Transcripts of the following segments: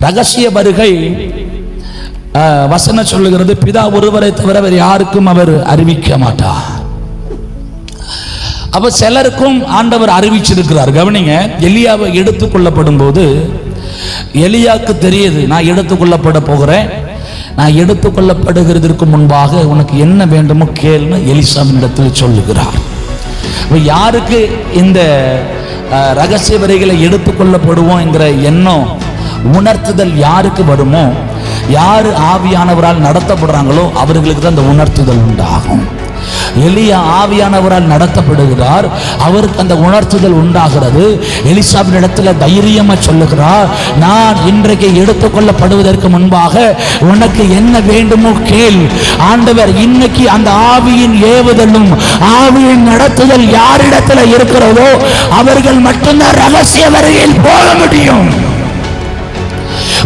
ரகசிய வருகை வசனம் சொல்லுகிறது, பிதா ஒருவரை தவிர வேறு யாருக்கும் அவர் அறிவிக்க மாட்டார். அப்ப சிலருக்கும் ஆண்டவர் அறிவிச்சிருக்கிறார். கவனிங்க, எலியாவை எடுத்துக்கொள்ளப்படும் போது எலியாவுக்கு தெரியுது, நான் எடுத்துக்கொள்ளப்பட போகிறேன், நான் எடுத்துக்கொள்ளப்படுகிறதற்கு முன்பாக உனக்கு என்ன வேண்டுமோ கேள்னு எலிசாவின் இடத்தில் சொல்லுகிறார். யாருக்கு இந்த ரகசிய வரிகளை எடுத்துக்கொள்ளப்படுவோம் என்கிற எண்ணம் உணர்த்துதல் யாருக்கு வருமோ, யாரு ஆவியானவரால் நடத்தப்படுறாங்களோ அவர்களுக்கு தான் அந்த உணர்த்துதல் உண்டாகும். எலியா ஆவியானவரால் நடத்தப்படுகிறார், அவருக்கு அந்த உணர்த்துதல் உண்டாகிறது. எலிசாவின் இடத்துல தைரியமா சொல்லுகிறார், நான் இன்றைக்கு எடுத்துக்கொள்ளப்படுவதற்கு முன்பாக உனக்கு என்ன வேண்டுமோ கேள். ஆண்டவர் இன்னைக்கு அந்த ஆவியின் ஏவுதலும் ஆவியின் நடத்துதல் யாரிடத்துல இருக்கிறதோ அவர்கள் மட்டும்தான் ரகசிய வருகையில் போக முடியும்.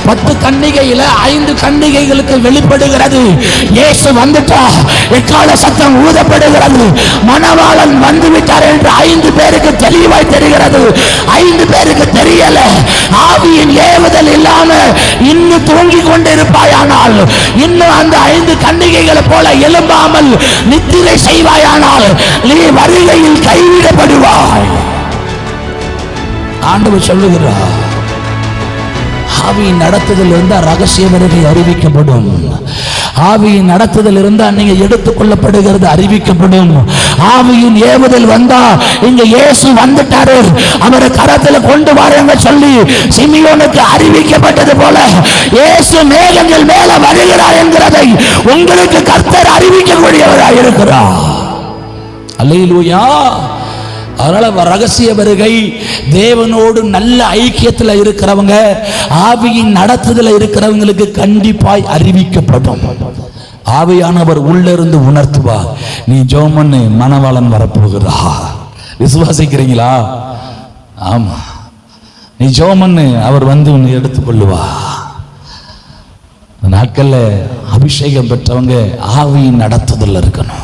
10 கன்னிகையில 5 கன்னிகைகளுக்கு வெளிப்படுகிறது, இயேசு வந்துட்டா, எக்கால சத்தம் ஊதப்படுகிறது, மணவாளன் வந்துவிட்டார் என்று 5 பேருக்கு தெளிவாய் தெரிகிறது. 5 பேருக்கு தெரியல. ஆவியின் ஏவுதல் இல்லாம இன்னும் தூங்கிக் கொண்டிருப்பாயானால், இன்னும் அந்த 5 கன்னிகைகளை போல எழும்பாமல் நித்திரை செய்வாயானால் நீ வருகையில் கைவிடப்படுவாய். ஆண்டவர் சொல்லுகிறார், ஆவியின் நடத்துதல் இருந்தா ரகசிய வருகை அறிவிக்கப்படும். ஆவியின் நடத்துதல் இருந்தா நீங்க எடுத்துக்கொள்ளப்படுகிறது அறிவிக்கப்படும். ஆவியின் ஏவுதல் வந்தா இங்க இயேசு வந்துட்டாரு, அவரை கரத்துல கொண்டு வாருங்க சொல்லி சிமியோனுக்கு அறிவிக்கப்பட்டது போல இயேசு மேகங்கள் மேல வருகிறார் என்கிறதை உங்களுக்கு கர்த்தர் அறிவிக்கக்கூடியவராக இருக்கிறார். அல்லேலூயா. அதனால ரகசிய வருகை தேவனோடு நல்ல ஐக்கியத்தில் இருக்கிறவங்க, ஆவியின் நடத்துதல இருக்கிறவங்களுக்கு கண்டிப்பாய் அறிவிக்கப்படும். ஆவியானவர் உள்ளிருந்து உணர்த்துவார், நீ ஜெபம் பண்ணு, மணவாளன் வரப்போகிறா. விசுவாசிக்கிறீங்களா? ஆமா, நீ ஜெபம் பண்ணு, அவர் வந்து உன்னை எடுத்துக்கொள்ளுவா. நாட்கள்ல அபிஷேகம் பெற்றவங்க ஆவியின் நடத்துதல் இருக்கணும்.